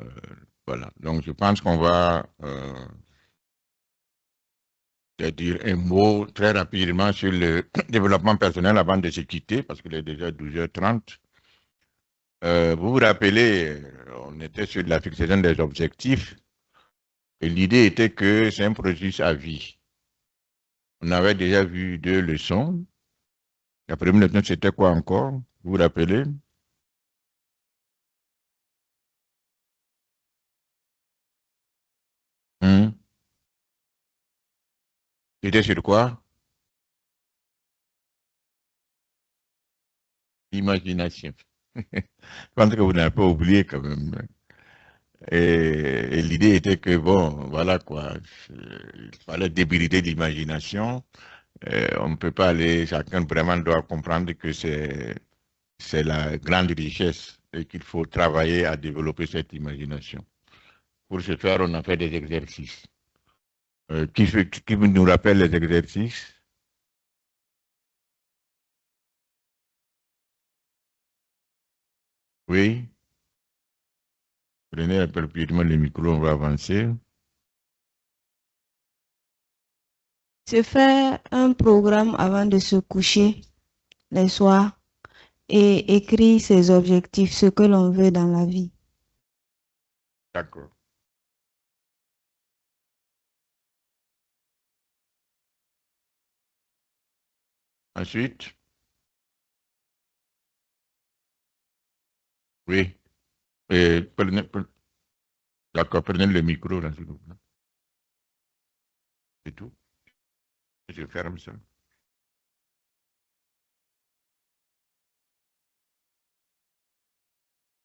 Euh, voilà. Donc, je pense qu'on va dire un mot très rapidement sur le développement personnel avant de se quitter, parce qu'il est déjà 12h30. Vous vous rappelez, on était sur la fixation des objectifs et l'idée était que c'est un processus à vie. On avait déjà vu 2 leçons. La première leçon, c'était quoi encore? Vous vous rappelez? Hein? C'était sur quoi? L'imagination. Je pense que vous n'avez pas oublié quand même. Et l'idée était que, bon, voilà quoi, il fallait débiliter l'imagination. On ne peut pas aller, chacun vraiment doit comprendre que c'est la grande richesse et qu'il faut travailler à développer cette imagination. Pour ce faire, on a fait des exercices. Qui nous rappelle les exercices? Oui, prenez rapidement le micro, on va avancer. Se faire un programme avant de se coucher les soirs et écrire ses objectifs, ce que l'on veut dans la vie. D'accord. Ensuite, oui, d'accord, prenez le micro, là, s'il vous plaît. C'est tout. Je ferme ça.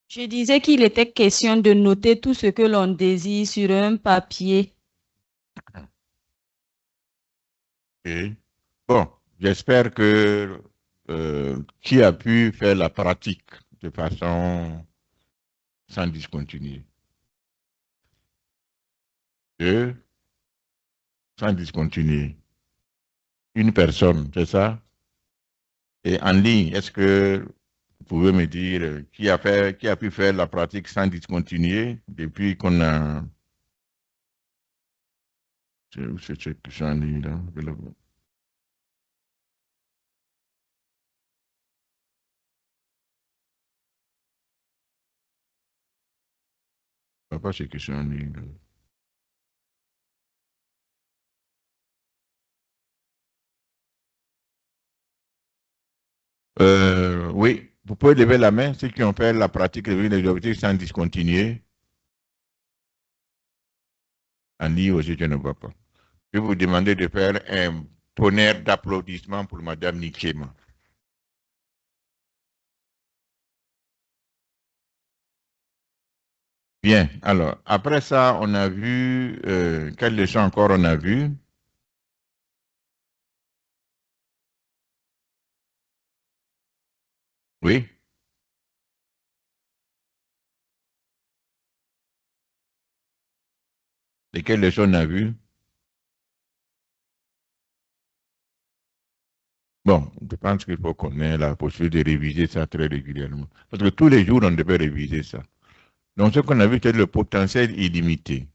Je disais qu'il était question de noter tout ce que l'on désire sur un papier. Et, bon, j'espère que qui a pu faire la pratique de façon sans discontinuer. Deux, sans discontinuer. Une personne, c'est ça? Et en ligne, est-ce que vous pouvez me dire qui a pu faire la pratique sans discontinuer depuis qu'on a. C'est ce que j'ai en ligne là. Pas ce que j'ai en ligne là. Oui, vous pouvez lever la main, ceux qui ont fait la pratique de des objectifs sans discontinuer. Annie aussi, je ne vois pas. Je vais vous demander de faire un tonnerre d'applaudissements pour Madame Nikema. Bien, alors, après ça, on a vu, quelle leçon encore on a vu? Oui, et quelle leçon on a vu? Bon, je pense qu'il faut qu'on ait la possibilité de réviser ça très régulièrement. Parce que tous les jours, on devait réviser ça. Donc, ce qu'on a vu, c'est le potentiel illimité.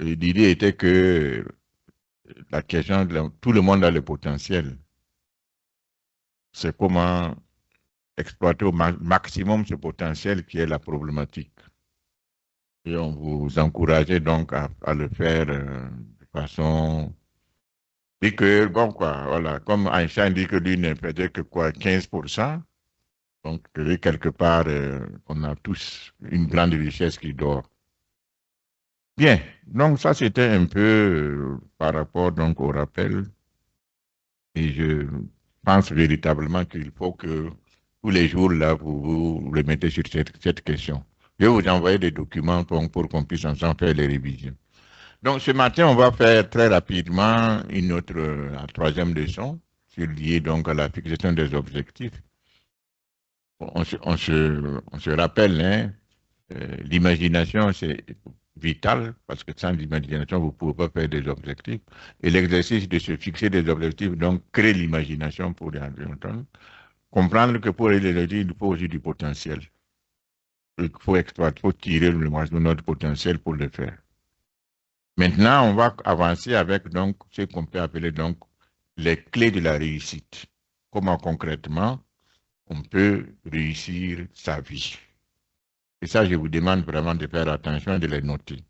Et l'idée était que la question, tout le monde a le potentiel. C'est comment exploiter au maximum ce potentiel qui est la problématique. Et on vous encourageait donc à le faire de façon. Dit que, bon, quoi, voilà, comme Einstein dit que lui ne faisait que quoi, 15%. Donc, quelque part, on a tous une grande richesse qui dort. Bien, donc ça c'était un peu par rapport donc au rappel. Et je pense véritablement qu'il faut que tous les jours, là, vous vous remettez sur cette question. Je vais vous envoyer des documents pour qu'on puisse ensemble faire les révisions. Donc, ce matin, on va faire très rapidement une autre, la troisième leçon, sur liée donc à la fixation des objectifs. On se rappelle, hein, l'imagination, c'est vital, parce que sans l'imagination, vous ne pouvez pas faire des objectifs. Et l'exercice de se fixer des objectifs, donc, crée l'imagination pour y atteindre. Comprendre que pour les objectifs, il faut aussi du potentiel. il faut exploiter, il faut tirer le maximum de notre potentiel pour le faire. Maintenant, on va avancer avec donc ce qu'on peut appeler donc les clés de la réussite. Comment concrètement on peut réussir sa vie. Et ça, je vous demande vraiment de faire attention et de les noter.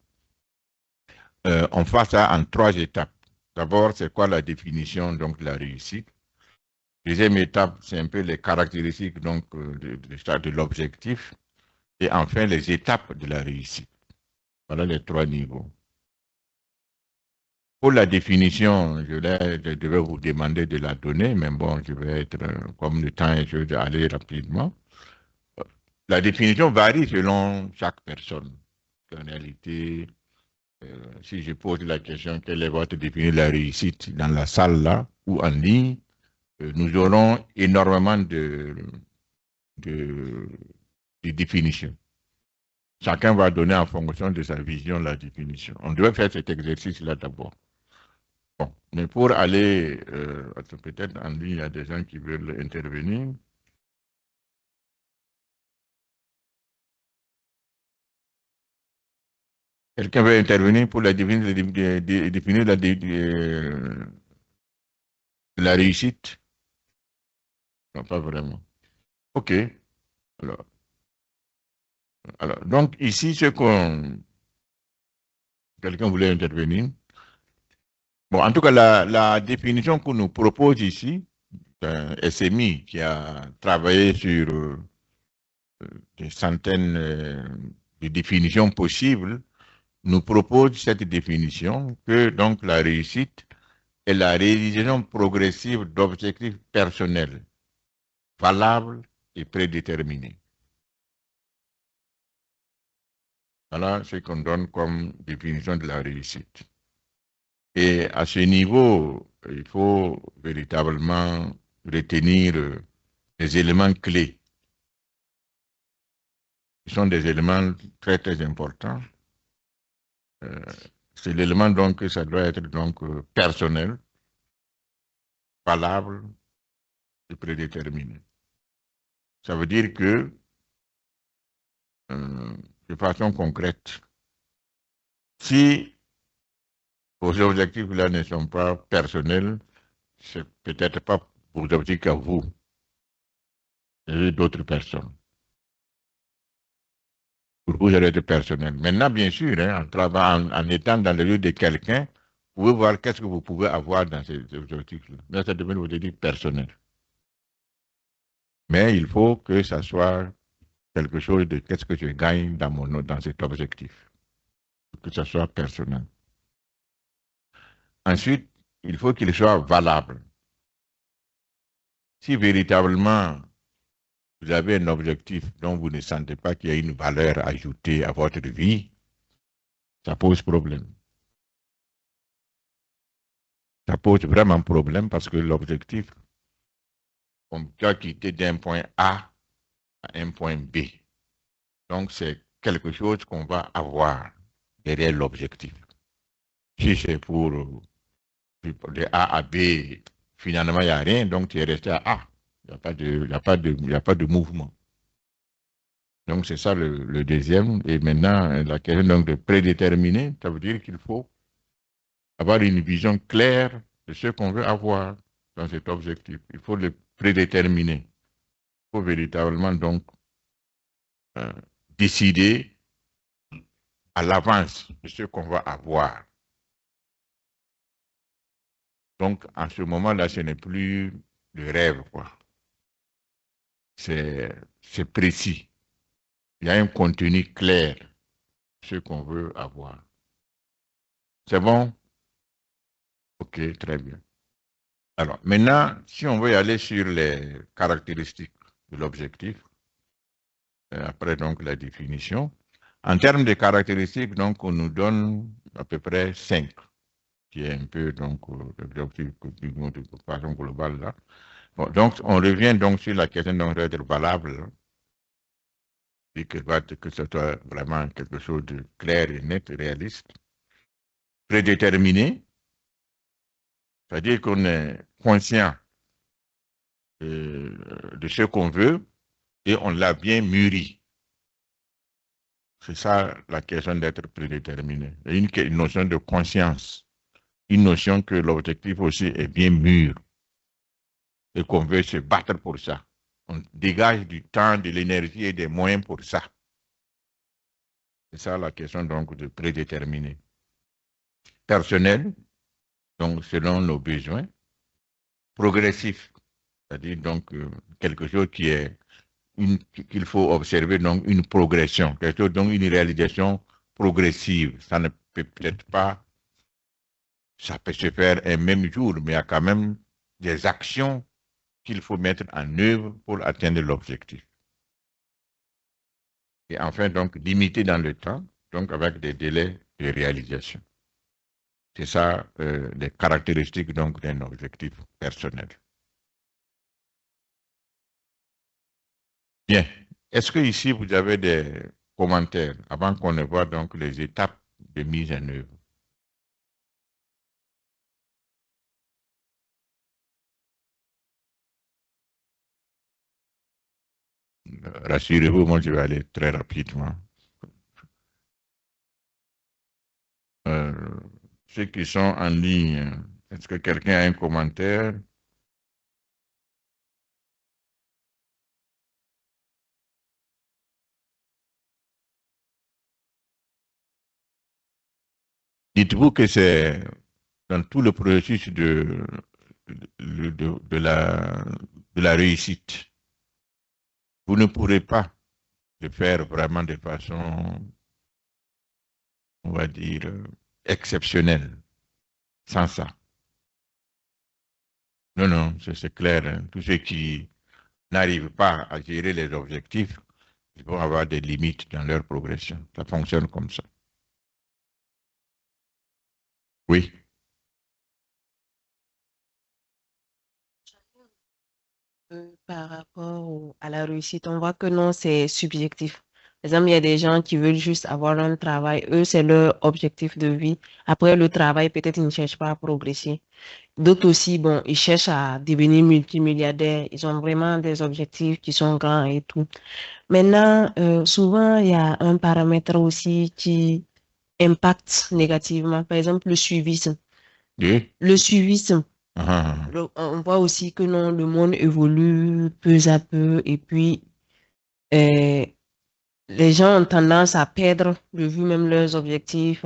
On fait ça en 3 étapes. D'abord, c'est quoi la définition donc, de la réussite? Deuxième étape, c'est un peu les caractéristiques donc, de l'objectif. Et enfin, les étapes de la réussite. Voilà les 3 niveaux. Pour la définition, je devais vous demander de la donner, mais bon, je vais être, comme le temps est, je vais aller rapidement. La définition varie selon chaque personne. En réalité, si je pose la question, quelle est votre définition de la réussite dans la salle là ou en ligne, nous aurons énormément de, de définitions. Chacun va donner en fonction de sa vision la définition. On doit faire cet exercice-là d'abord. Bon, mais pour aller, peut-être en ligne, il y a des gens qui veulent intervenir. Quelqu'un veut intervenir pour la définir la réussite? Non, pas vraiment. OK. Alors, donc ici, quelqu'un voulait intervenir. Bon, en tout cas, la définition qu'on nous propose ici, SMI, qui a travaillé sur des centaines de définitions possibles, nous propose cette définition que donc la réussite est la réalisation progressive d'objectifs personnels, valables et prédéterminés. Voilà ce qu'on donne comme définition de la réussite. Et à ce niveau, il faut véritablement retenir les éléments clés. Ce sont des éléments très, très importants. C'est l'élément donc que ça doit être donc personnel, valable et prédéterminé. Ça veut dire que, de façon concrète, si vos objectifs-là ne sont pas personnels, c'est peut-être pas vos objectifs à vous, et d'autres personnes. Pour vous, allez être personnel. Maintenant, bien sûr, hein, en étant dans le lieu de quelqu'un, vous pouvez voir qu'est-ce que vous pouvez avoir dans ces objectifs-là. Mais ça devient vos objectifs personnels. Mais il faut que ça soit quelque chose de qu'est-ce que je gagne dans cet objectif. Que ça soit personnel. Ensuite, il faut qu'il soit valable. Si véritablement vous avez un objectif dont vous ne sentez pas qu'il y a une valeur ajoutée à votre vie, ça pose problème. Ça pose vraiment problème parce que l'objectif, on doit quitter d'un point A à un point B. Donc, c'est quelque chose qu'on va avoir derrière l'objectif. Si c'est pour de A à B, finalement, il n'y a rien, donc tu es resté à A. Il n'y a pas de mouvement. Donc, c'est ça le deuxième. Et maintenant, la question donc, de prédéterminer, ça veut dire qu'il faut avoir une vision claire de ce qu'on veut avoir dans cet objectif. Il faut le prédéterminer. Il faut véritablement donc décider à l'avance de ce qu'on va avoir. Donc, en ce moment-là, ce n'est plus le rêve, quoi. C'est précis. Il y a un contenu clair, ce qu'on veut avoir. C'est bon? OK, très bien. Alors, maintenant, si on veut aller sur les caractéristiques de l'objectif, après donc la définition, en termes de caractéristiques, donc, on nous donne à peu près 5, qui est un peu donc l'objectif de façon globale là. Bon, donc, on revient donc sur la question d'être valable, et que ce soit vraiment quelque chose de clair et net, réaliste, prédéterminé, c'est-à-dire qu'on est conscient de ce qu'on veut et on l'a bien mûri. C'est ça la question d'être prédéterminé. Et une notion de conscience, une notion que l'objectif aussi est bien mûr et qu'on veut se battre pour ça. On dégage du temps, de l'énergie et des moyens pour ça. C'est ça la question donc de prédéterminer. Personnel, donc selon nos besoins. Progressif, c'est-à-dire donc quelque chose qui est qu'il faut observer donc une progression, quelque chose donc une réalisation progressive. Ça ne peut peut-être pas, ça peut se faire un même jour, mais il y a quand même des actions qu'il faut mettre en œuvre pour atteindre l'objectif. Et enfin donc limité dans le temps, donc avec des délais de réalisation. C'est ça les caractéristiques donc d'un objectif personnel. Bien. Est-ce que ici vous avez des commentaires avant qu'on ne voit donc les étapes de mise en œuvre? Rassurez-vous, moi je vais aller très rapidement. Euh, Ceux qui sont en ligne, est-ce que quelqu'un a un commentaire? Dites-vous que c'est dans tout le processus de la réussite. Vous ne pourrez pas le faire vraiment de façon, on va dire, exceptionnelle sans ça. Non, non, c'est clair. Hein. Tous ceux qui n'arrivent pas à gérer les objectifs, ils vont avoir des limites dans leur progression. Ça fonctionne comme ça. Oui. Par rapport à la réussite, on voit que non, c'est subjectif. Par exemple, il y a des gens qui veulent juste avoir un travail. Eux, c'est leur objectif de vie. Après le travail, peut-être ils ne cherchent pas à progresser. D'autres aussi, bon, ils cherchent à devenir multimilliardaires. Ils ont vraiment des objectifs qui sont grands et tout. Maintenant, souvent, il y a un paramètre aussi qui impacte négativement. Par exemple, le suivisme. Oui. Le suivisme. Ah, On voit aussi que non, le monde évolue peu à peu et puis euh, les gens ont tendance à perdre de vue même leurs objectifs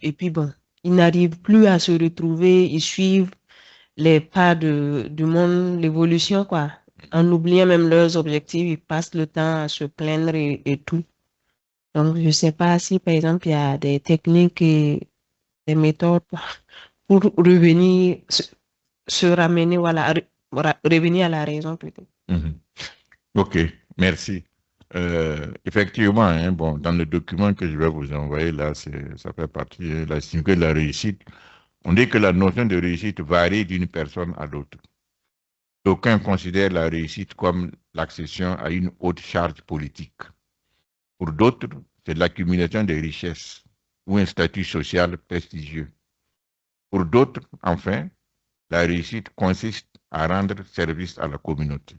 et puis bon, ils n'arrivent plus à se retrouver, ils suivent les pas du monde, l'évolution quoi. En oubliant même leurs objectifs, ils passent le temps à se plaindre et tout. Donc, je sais pas si par exemple il y a des techniques et des méthodes pour revenir, se ramener, voilà, revenir à la raison peut-être. OK, merci. Effectivement, hein, bon, dans le document que je vais vous envoyer, là, ça fait partie de la signature de la réussite. On dit que la notion de réussite varie d'une personne à l'autre. D'aucuns considèrent la réussite comme l'accession à une haute charge politique. Pour d'autres, c'est l'accumulation des richesses ou un statut social prestigieux. Pour d'autres, enfin, la réussite consiste à rendre service à la communauté.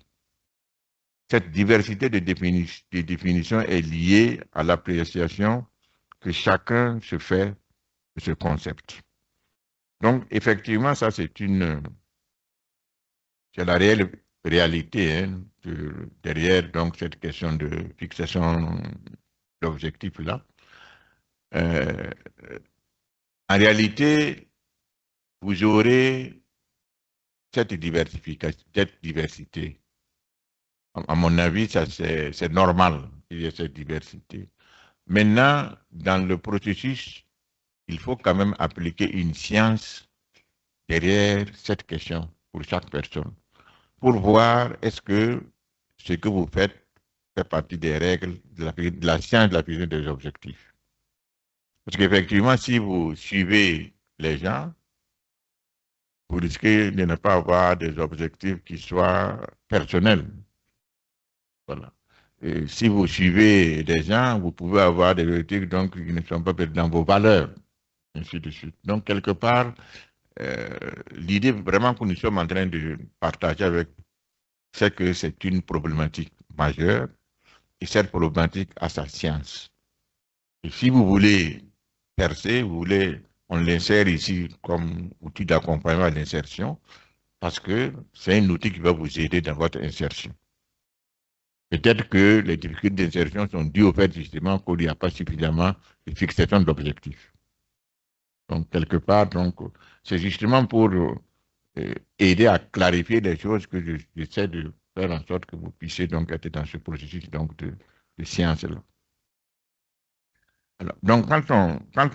Cette diversité de définitions est liée à l'appréciation que chacun se fait de ce concept. Donc, effectivement, ça, c'est la réelle réalité hein, derrière donc, cette question de fixation d'objectifs-là. En réalité, vous aurez cette diversité. À mon avis, ça c'est normal qu'il y ait cette diversité. Maintenant, dans le processus, il faut quand même appliquer une science derrière cette question pour chaque personne, pour voir est-ce que ce que vous faites fait partie des règles de la science de la fixation des objectifs. Parce qu'effectivement, si vous suivez les gens, vous risquez de ne pas avoir des objectifs qui soient personnels. Voilà. Et si vous suivez des gens, vous pouvez avoir des objectifs donc, qui ne sont pas dans vos valeurs, ainsi de suite. Donc, quelque part, l'idée vraiment que nous sommes en train de partager avec, c'est que c'est une problématique majeure et cette problématique à sa science. Et si vous voulez percer, on l'insère ici comme outil d'accompagnement à l'insertion, parce que c'est un outil qui va vous aider dans votre insertion. Peut-être que les difficultés d'insertion sont dues au fait justement qu'il n'y a pas suffisamment de fixation d'objectifs. Donc, quelque part, c'est justement pour aider à clarifier les choses que j'essaie de faire en sorte que vous puissiez donc être dans ce processus donc, de science-là. Donc, quand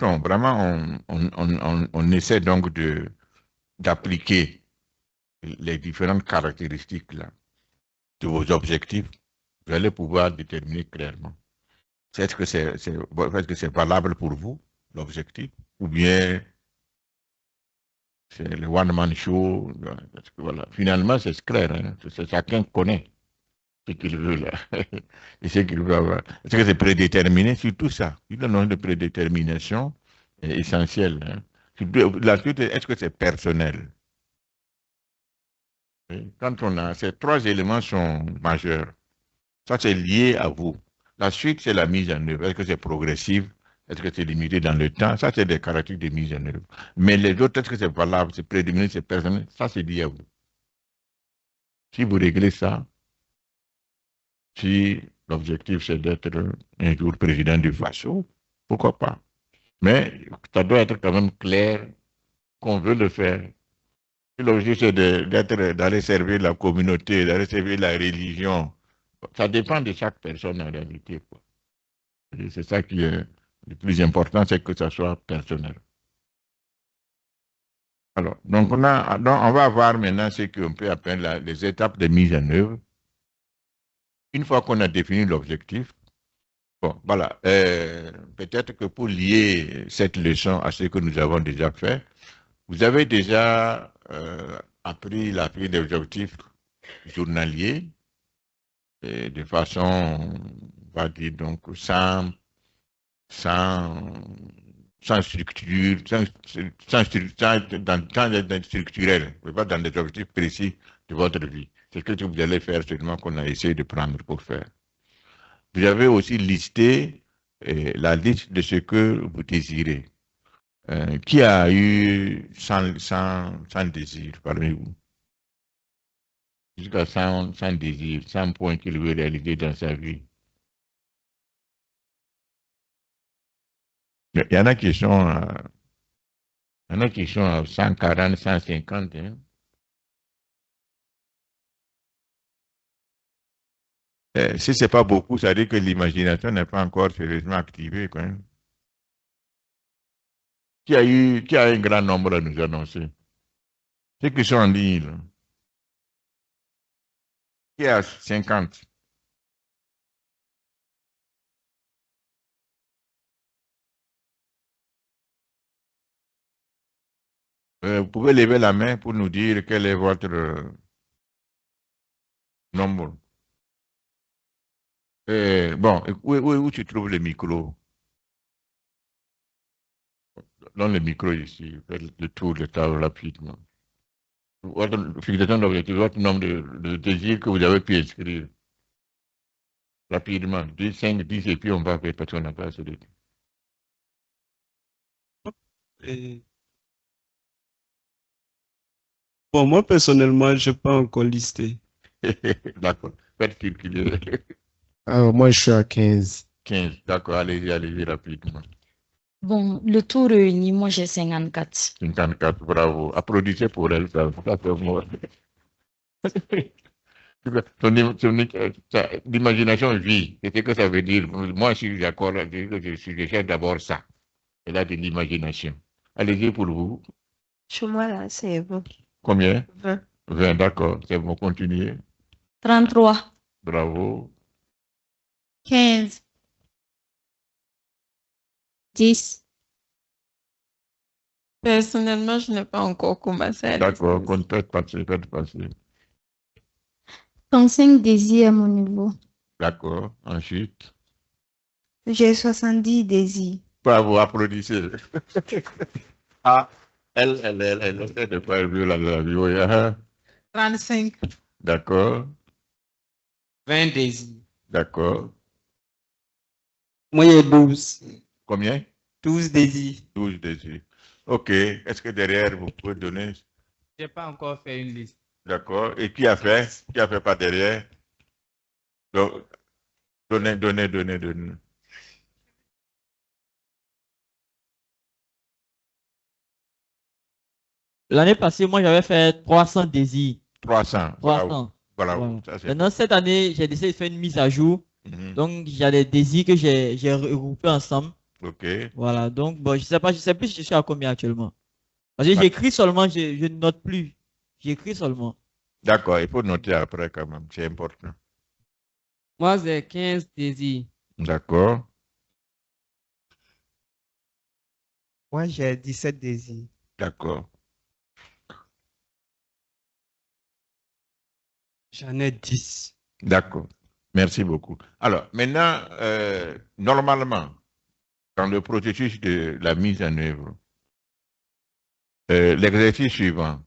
on vraiment on essaie donc d'appliquer les différentes caractéristiques là, de vos objectifs, vous allez pouvoir déterminer clairement. Est-ce que c'est valable pour vous, l'objectif, ou bien c'est le one-man show. Parce que, voilà. Finalement, c'est clair. Hein? Chacun connaît ce qu'il veut là. Et ce qu'il veut avoir. Est-ce que c'est prédéterminé? Surtout ça. La notion de prédétermination est essentielle. Hein? La suite, est-ce que c'est personnel? Quand on a ces trois éléments sont majeurs. Ça, c'est lié à vous. La suite, c'est la mise en œuvre. Est-ce que c'est progressif? Est-ce que c'est limité dans le temps? Ça, c'est des caractéristiques de mise en œuvre. Mais les autres, est-ce que c'est valable, c'est prédéterminé, c'est personnel? Ça, c'est lié à vous. Si vous réglez ça, si l'objectif, c'est d'être un jour président du FASO, pourquoi pas? Mais ça doit être quand même clair qu'on veut le faire. Si l'objectif, c'est d'aller servir la communauté, d'aller servir la religion, ça dépend de chaque personne en réalité, quoi. C'est ça qui est le plus important, c'est que ça soit personnel. Alors, donc on va voir maintenant ce qu'on peut appeler les étapes de mise en œuvre. Une fois qu'on a défini l'objectif, bon, voilà, peut-être que pour lier cette leçon à ce que nous avons déjà fait, vous avez déjà appris la prise des objectifs journaliers de façon, on va dire, donc, sans structure, dans structurel, pas dans des objectifs précis de votre vie. C'est ce que vous allez faire seulement qu'on a essayé de prendre pour faire. Vous avez aussi listé la liste de ce que vous désirez. Qui a eu sans désir parmi vous? Jusqu'à sans désir, sans point qu'il veut réaliser dans sa vie. Il y en a qui sont à 140, 150. Hein. Si ce n'est pas beaucoup, ça veut dire que l'imagination n'est pas encore sérieusement activée. Quand même. Qui a un grand nombre à nous annoncer? Ceux qui sont en ligne. Là. Qui a 50? Vous pouvez lever la main pour nous dire quel est votre nombre. Bon, où tu trouves le micro? Donne le micro ici, faites le tour de table rapidement. Votre fixation d'objectif, votre nombre de désirs que vous avez pu inscrire. Rapidement, 10, 5, 10, et puis on va faire parce qu'on n'a pas assez de temps. Bon, moi, personnellement, je n'ai pas encore listé. D'accord. Faites circuler. Alors, moi, je suis à 15. 15. D'accord. Allez-y rapidement. Bon, le tout réuni, moi, j'ai 54. 54. Bravo. Applaudissez pour elle. Ça fait moi. L'imagination vit. C'est ce que ça veut dire. Moi, je suis d'accord. Je cherche d'abord ça. Et là, de l'imagination. Allez-y pour vous. Chez moi, là, c'est 20. Combien? 20. 20, d'accord. C'est bon, continuez. 33. Bravo. 15. 10. Personnellement, je n'ai pas encore commencé à D'accord, faites passer. 35 désirs à mon niveau. D'accord, ensuite. J'ai 70 désirs. Bravo, applaudissez. Ah, elle essaie de faire la vie. Oui, 35. D'accord, 20 désirs. d'accord. Moi, il y a 12. Combien? 12 désirs. 12 désirs. OK. Est-ce que derrière, vous pouvez donner? Je n'ai pas encore fait une liste. D'accord. Et qui a fait? Qui a fait par derrière? Donc, donnez. L'année passée, moi, j'avais fait 300 désirs. 300. 300. Voilà. Voilà. Ça, c'est Maintenant, cette année, j'ai décidé de faire une mise à jour. Mhm. Donc, il y a des désirs que j'ai regroupés ensemble. OK. Voilà. Donc, bon, je sais pas, je sais plus si je suis à combien actuellement. Parce que j'écris seulement, je ne note plus. J'écris seulement. D'accord. Il faut noter après quand même. C'est important. Moi, j'ai 15 désirs. D'accord. Moi, j'ai 17 désirs. D'accord. J'en ai 10. D'accord. Merci beaucoup. Alors, maintenant, normalement, dans le processus de la mise en œuvre, l'exercice suivant,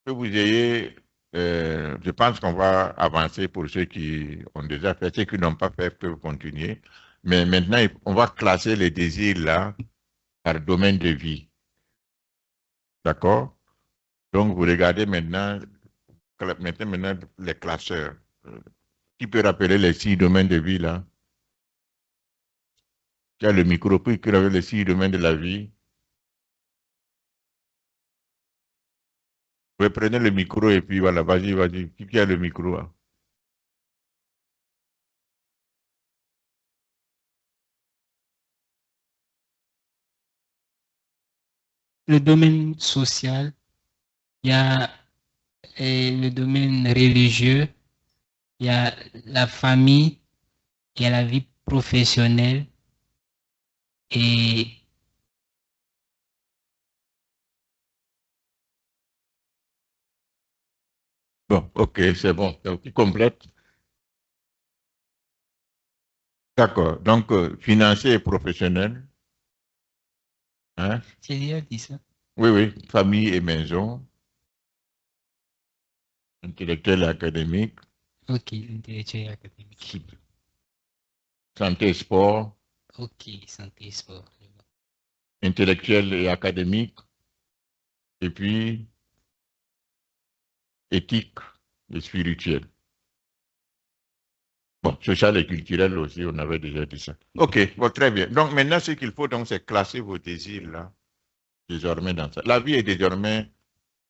que vous ayez, je pense qu'on va avancer pour ceux qui ont déjà fait, ceux qui n'ont pas fait peuvent continuer, mais maintenant, on va classer les désirs là par domaine de vie. D'accord? Donc, vous regardez maintenant les classeurs. Qui peut rappeler les 6 domaines de vie là? Qui a le micro, qui rappelle les 6 domaines de la vie? Vous prenez le micro et puis voilà, vas-y. Qui a le micro? Hein? Le domaine social, il y a le domaine religieux, il y a la famille, il y a la vie professionnelle et Bon, ok, c'est bon. Donc, tu complètes. D'accord. Donc, financier et professionnel. Hein? j'ai déjà dit ça. Oui. Famille et maison. Intellectuel et académique. Ok, intellectuel et académique. Santé et sport. Ok, santé et sport. Intellectuel et académique. Et puis, éthique et spirituel. Bon, social et culturel aussi, on avait déjà dit ça. Ok, bon, très bien. Donc maintenant, ce qu'il faut, donc, c'est classer vos désirs là, désormais dans ça. La vie est désormais